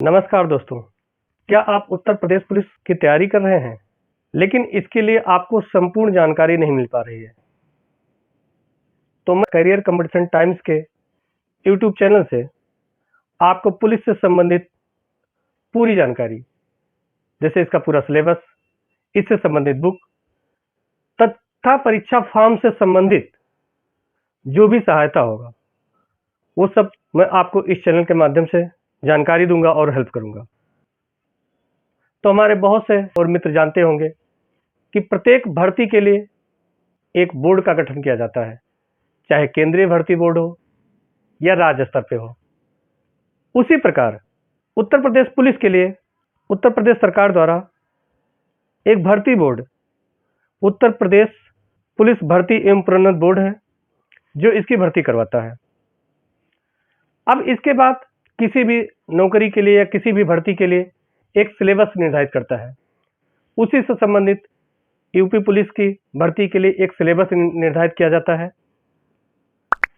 नमस्कार दोस्तों, क्या आप उत्तर प्रदेश पुलिस की तैयारी कर रहे हैं, लेकिन इसके लिए आपको संपूर्ण जानकारी नहीं मिल पा रही है? तो मैं करियर कंपटीशन टाइम्स के यूट्यूब चैनल से आपको पुलिस से संबंधित पूरी जानकारी, जैसे इसका पूरा सिलेबस, इससे संबंधित बुक तथा परीक्षा फॉर्म से संबंधित जो भी सहायता होगा, वो सब मैं आपको इस चैनल के माध्यम से जानकारी दूंगा और हेल्प करूंगा। तो हमारे बहुत से और मित्र जानते होंगे कि प्रत्येक भर्ती के लिए एक बोर्ड का गठन किया जाता है, चाहे केंद्रीय भर्ती बोर्ड हो या राज्य स्तर पे हो। उसी प्रकार उत्तर प्रदेश पुलिस के लिए उत्तर प्रदेश सरकार द्वारा एक भर्ती बोर्ड उत्तर प्रदेश पुलिस भर्ती एवं प्रोन्नत बोर्ड है, जो इसकी भर्ती करवाता है। अब इसके बाद किसी भी नौकरी के लिए या किसी भी भर्ती के लिए एक सिलेबस निर्धारित करता है। उसी से संबंधित यूपी पुलिस की भर्ती के लिए एक सिलेबस निर्धारित किया जाता है।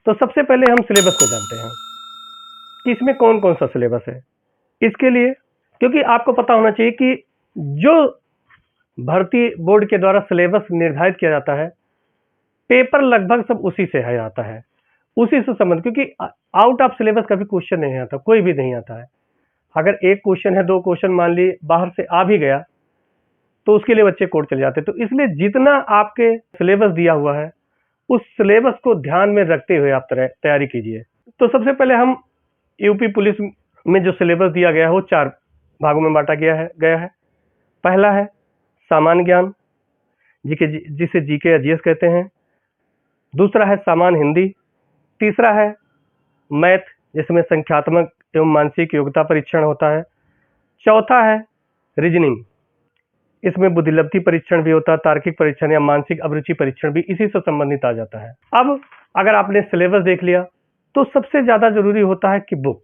तो सबसे पहले हम सिलेबस को जानते हैं कि इसमें कौन कौन सा सिलेबस है। इसके लिए क्योंकि आपको पता होना चाहिए कि जो भर्ती बोर्ड के द्वारा सिलेबस निर्धारित किया जाता है, पेपर लगभग सब उसी से है आता है, उसी से संबंध, क्योंकि आउट ऑफ सिलेबस कभी क्वेश्चन नहीं आता, कोई भी नहीं आता है। अगर एक क्वेश्चन है, दो क्वेश्चन मान ली बाहर से आ भी गया, तो उसके लिए बच्चे कोर्ट चले जाते। तो इसलिए जितना आपके सिलेबस दिया हुआ है, उस सिलेबस को ध्यान में रखते हुए आप तैयारी कीजिए। तो सबसे पहले हम यूपी पुलिस में जो सिलेबस दिया गया है वो 4 भागों में बांटा गया है। पहला है सामान्य ज्ञान, जिसे जीके या जीएस कहते हैं। दूसरा है सामान्य हिंदी। तीसरा है मैथ, जिसमें संख्यात्मक एवं मानसिक योग्यता परीक्षण होता है। चौथा है रीजनिंग, इसमें बुद्धिलब्धि परीक्षण भी होता है, तार्किक परीक्षण या मानसिक अभिरुचि परीक्षण भी इसी से संबंधित आ जाता है। अब अगर आपने सिलेबस देख लिया, तो सबसे ज्यादा जरूरी होता है कि बुक,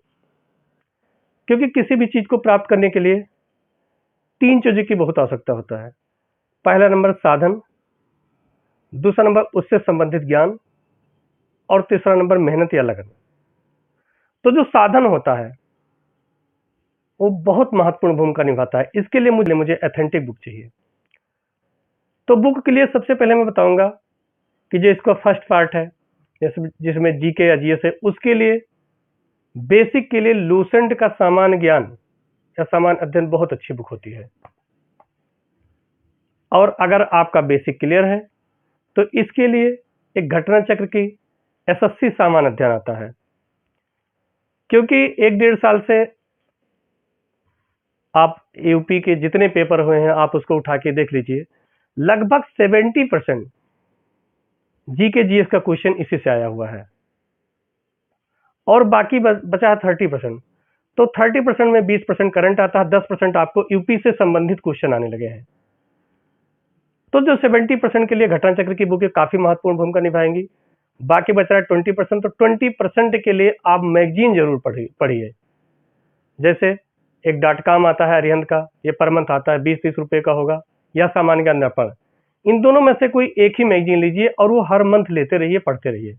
क्योंकि किसी भी चीज को प्राप्त करने के लिए 3 चीजों की बहुत आवश्यकता होता है। पहला नंबर साधन, दूसरा नंबर उससे संबंधित ज्ञान, और तीसरा नंबर मेहनत या लगन। तो जो साधन होता है वो बहुत महत्वपूर्ण भूमिका निभाता है। इसके लिए मुझे ऑथेंटिक बुक चाहिए। तो बुक के लिए सबसे पहले मैं बताऊंगा कि जो इसका फर्स्ट पार्ट है, जिसमें जीके या जीएस है, उसके लिए बेसिक के लिए लूसेंट का सामान्य ज्ञान या सामान्य अध्ययन बहुत अच्छी बुक होती है। और अगर आपका बेसिक क्लियर है तो इसके लिए एक घटना चक्र की एसएससी सामान्य अध्ययन आता है, क्योंकि 1-1.5 साल से आप यूपी के जितने पेपर हुए हैं आप उसको उठा के देख लीजिए, लगभग 70% जीके जीएस का क्वेश्चन इसी से आया हुआ है, और बाकी बचा है 30%। तो 30% में 20% करंट आता है, 10% आपको यूपी से संबंधित क्वेश्चन आने लगे हैं। तो जो 70% के लिए घटना चक्र की बुकें काफी महत्वपूर्ण भूमिका निभाएंगी। बाकी बच रहा है 20%। तो 20% के लिए आप मैगजीन जरूर पढ़िए। जैसे एक .com आता है अरिहंत का, ये पर मंथ आता है, 20-30 रुपए का होगा, या सामान्य ज्ञान दर्पण। इन दोनों में से कोई एक ही मैगजीन लीजिए और वो हर मंथ लेते रहिए, पढ़ते रहिए।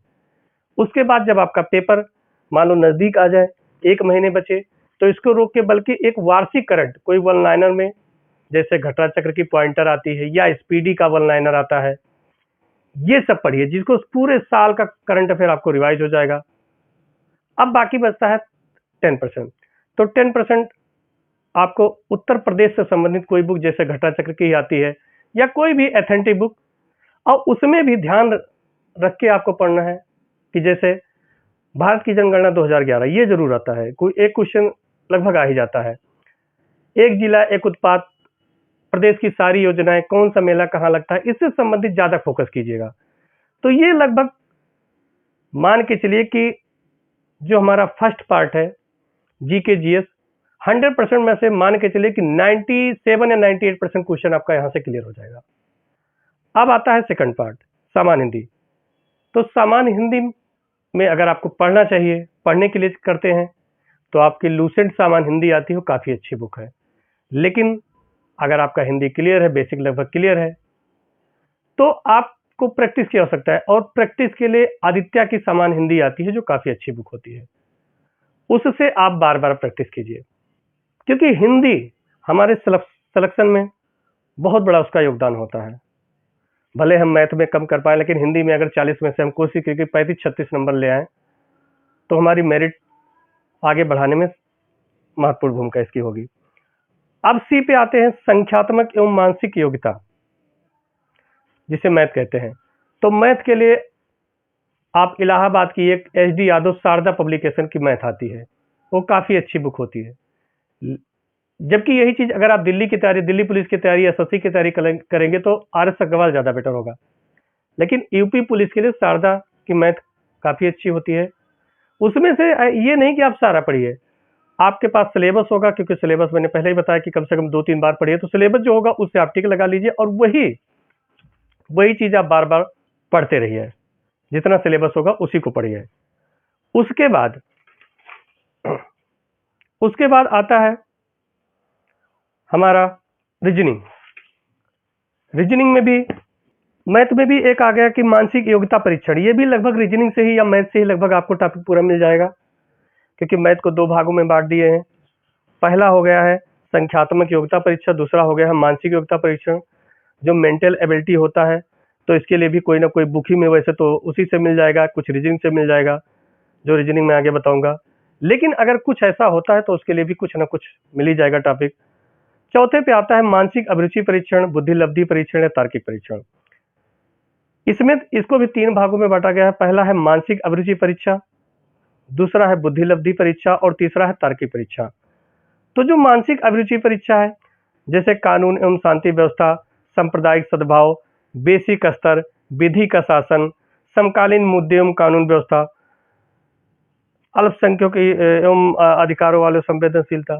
उसके बाद जब आपका पेपर मान लो नजदीक आ जाए, 1 महीने बचे, तो इसको रोक के बल्कि एक वार्षिक करंट, कोई वन लाइनर में जैसे घटना चक्र की पॉइंटर आती है या स्पीडी का वन लाइनर आता है, ये सब पढ़िए, जिसको पूरे साल का करंट अफेयर आपको रिवाइज हो जाएगा। अब बाकी बचता है 10%। तो 10% आपको उत्तर प्रदेश से संबंधित कोई बुक जैसे घटना चक्र की आती है या कोई भी ऑथेंटिक बुक, और उसमें भी ध्यान रख के आपको पढ़ना है कि जैसे भारत की जनगणना 2011, ये जरूर आता है, कोई एक क्वेश्चन लगभग आ ही जाता है। एक जिला एक उत्पाद, प्रदेश की सारी योजनाएं, कौन सा मेला कहाँ लगता है, इससे संबंधित ज्यादा फोकस कीजिएगा। तो ये लगभग मान के चलिए कि जो हमारा फर्स्ट पार्ट है जीके जीएस, 100% में से मान के चलिए कि 97 या 98% क्वेश्चन आपका यहां से क्लियर हो जाएगा। अब आता है सेकंड पार्ट, सामान्य हिंदी। तो सामान्य हिंदी में अगर आपको पढ़ना चाहिए, पढ़ने के लिए करते हैं, तो आपकी लूसेंट सामान्य हिंदी आती है, काफी अच्छी बुक है। लेकिन अगर आपका हिंदी क्लियर है, बेसिक लगभग क्लियर है, तो आपको प्रैक्टिस की आवश्यकता है, और प्रैक्टिस के लिए आदित्य की सामान्य हिंदी आती है, जो काफी अच्छी बुक होती है। उससे आप बार बार प्रैक्टिस कीजिए। क्योंकि हिंदी हमारे सिलेक्शन में बहुत बड़ा उसका योगदान होता है। भले हम मैथ में कम कर पाए, लेकिन हिंदी में अगर 40 में से हम कोशिश करके 35-36 नंबर ले आए तो हमारी मेरिट आगे बढ़ाने में महत्वपूर्ण भूमिका इसकी होगी। अब सी पे आते हैं, संख्यात्मक एवं मानसिक योग्यता, जिसे मैथ कहते हैं। तो मैथ के लिए आप इलाहाबाद की एक HD यादव शारदा पब्लिकेशन की मैथ आती है, वो काफ़ी अच्छी बुक होती है। जबकि यही चीज़ अगर आप दिल्ली की तैयारी, दिल्ली पुलिस की तैयारी, SSC की तैयारी करेंगे तो RS अग्रवाल ज़्यादा बेटर होगा। लेकिन यूपी पुलिस के लिए शारदा की मैथ काफ़ी अच्छी होती है। उसमें से ये नहीं कि आप सारा पढ़िए, आपके पास सिलेबस होगा, क्योंकि सिलेबस मैंने पहले ही बताया कि कम से कम 2-3 बार पढ़िए, तो सिलेबस जो होगा उससे आप टिक लगा लीजिए और वही चीज़ आप बार बार पढ़ते रहिए। जितना सिलेबस होगा उसी को पढ़िए। उसके बाद आता है हमारा रीजनिंग। रीजनिंग में भी, मैथ में भी एक आ गया कि मानसिक योग्यता परीक्षण। ये भी लगभग रीजनिंग से ही या मैथ से ही लगभग आपको टॉपिक पूरा मिल जाएगा, क्योंकि मैथ को 2 भागों में बांट दिए हैं। पहला हो गया है संख्यात्मक योग्यता परीक्षा, दूसरा हो गया है मानसिक योग्यता परीक्षण। जो मेंटल एबिलिटी होता है, तो इसके लिए भी कोई ना कोई बुक ही में, वैसे तो उसी से मिल जाएगा, कुछ रीजनिंग से मिल जाएगा, जो रीजनिंग में आगे बताऊंगा। लेकिन अगर कुछ ऐसा होता है तो उसके लिए भी कुछ ना कुछ मिल ही जाएगा टॉपिक। चौथे पे आता है मानसिक अभिरुचि परीक्षण, बुद्धिलब्धि परीक्षण या तार्किक परीक्षण। इसमें इसको भी 3 भागों में बांटा गया है। पहला है मानसिक अभिरुचि परीक्षा, दूसरा है बुद्धिलब्धि परीक्षा और तीसरा है तार्किक परीक्षा। तो जो मानसिक अभिरुचि परीक्षा है, जैसे कानून एवं शांति व्यवस्था, सांप्रदायिक सद्भाव, बेसिक स्तर, विधि का शासन, समकालीन मुद्दे एवं कानून व्यवस्था, अल्पसंख्यकों एवं अधिकारों वाले संवेदनशीलता,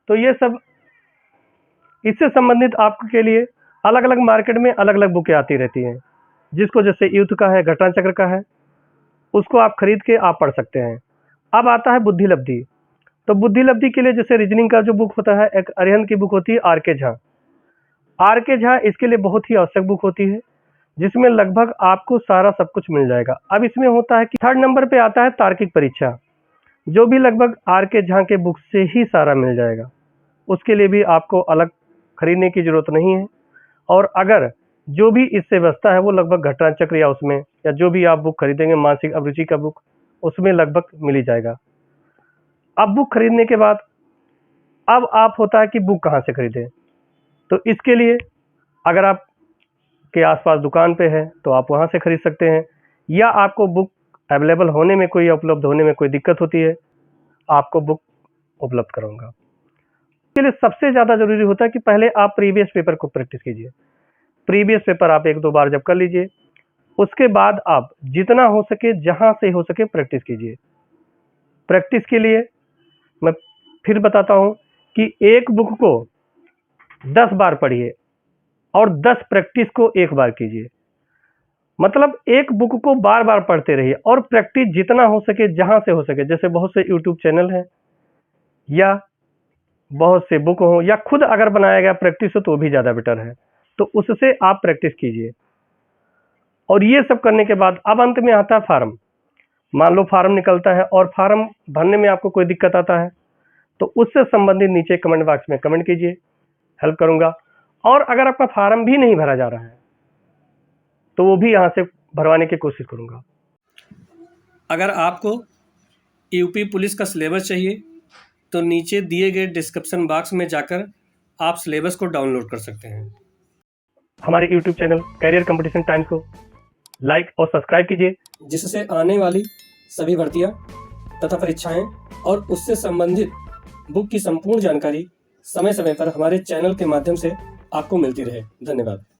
तो ये सब इससे संबंधित आपके लिए अलग अलग मार्केट में अलग अलग बुकें आती रहती हैं। जिसको जैसे यूथ का है, घटना चक्र का है, उसको आप खरीद के आप पढ़ सकते हैं। अब आता है बुद्धिलब्धि। तो बुद्धिलब्धि के लिए जैसे रीजनिंग का जो बुक होता है, एक अरिहंत की बुक होती है RK झा। RK झा इसके लिए बहुत ही आवश्यक बुक होती है, जिसमें लगभग आपको सारा सब कुछ मिल जाएगा। अब इसमें होता है कि 3rd नंबर पे आता है तार्किक परीक्षा, जो भी लगभग RK झा के बुक से ही सारा मिल जाएगा। उसके लिए भी आपको अलग खरीदने की जरूरत नहीं है। और अगर जो भी इससे व्यवस्था है वो लगभग घटना चक्र या उसमें, या जो भी आप बुक खरीदेंगे मानसिक अभिरुचि का बुक, उसमें लगभग मिल ही जाएगा। अब बुक खरीदने के बाद अब आप होता है कि बुक कहाँ से खरीदें। तो इसके लिए अगर आप के आसपास दुकान पे है तो आप वहाँ से खरीद सकते हैं, या आपको बुक अवेलेबल होने में कोई, उपलब्ध होने में कोई दिक्कत होती है, आपको बुक उपलब्ध कराऊंगा। इसके लिए सबसे ज़्यादा जरूरी होता है कि पहले आप प्रीवियस पेपर को प्रैक्टिस कीजिए। प्रीवियस पेपर आप 1-2 बार जब कर लीजिए, उसके बाद आप जितना हो सके, जहाँ से हो सके प्रैक्टिस कीजिए। प्रैक्टिस के लिए मैं फिर बताता हूँ कि एक बुक को 10 बार पढ़िए और 10 प्रैक्टिस को 1 बार कीजिए। मतलब एक बुक को बार बार पढ़ते रहिए और प्रैक्टिस जितना हो सके, जहाँ से हो सके। जैसे बहुत से यूट्यूब चैनल हैं या बहुत से बुक हो, या खुद अगर बनाया गया प्रैक्टिस हो तो भी ज़्यादा बेटर है। तो उससे आप प्रैक्टिस कीजिए। और ये सब करने के बाद अब अंत में आता है फार्म। मान लो फार्म निकलता है और फार्म भरने में आपको कोई दिक्कत आता है, तो उससे संबंधित नीचे कमेंट बॉक्स में कमेंट कीजिए, हेल्प करूंगा। और अगर आपका फार्म भी नहीं भरा जा रहा है तो वो भी यहाँ से भरवाने की कोशिश करूंगा। अगर आपको यूपी पुलिस का सिलेबस चाहिए तो नीचे दिए गए डिस्क्रिप्शन बॉक्स में जाकर आप सिलेबस को डाउनलोड कर सकते हैं। हमारे YouTube channel Career Competition Times को लाइक और सब्सक्राइब कीजिए, जिससे आने वाली सभी भर्तियां तथा परीक्षाएं और उससे संबंधित बुक की संपूर्ण जानकारी समय समय पर हमारे चैनल के माध्यम से आपको मिलती रहे। धन्यवाद।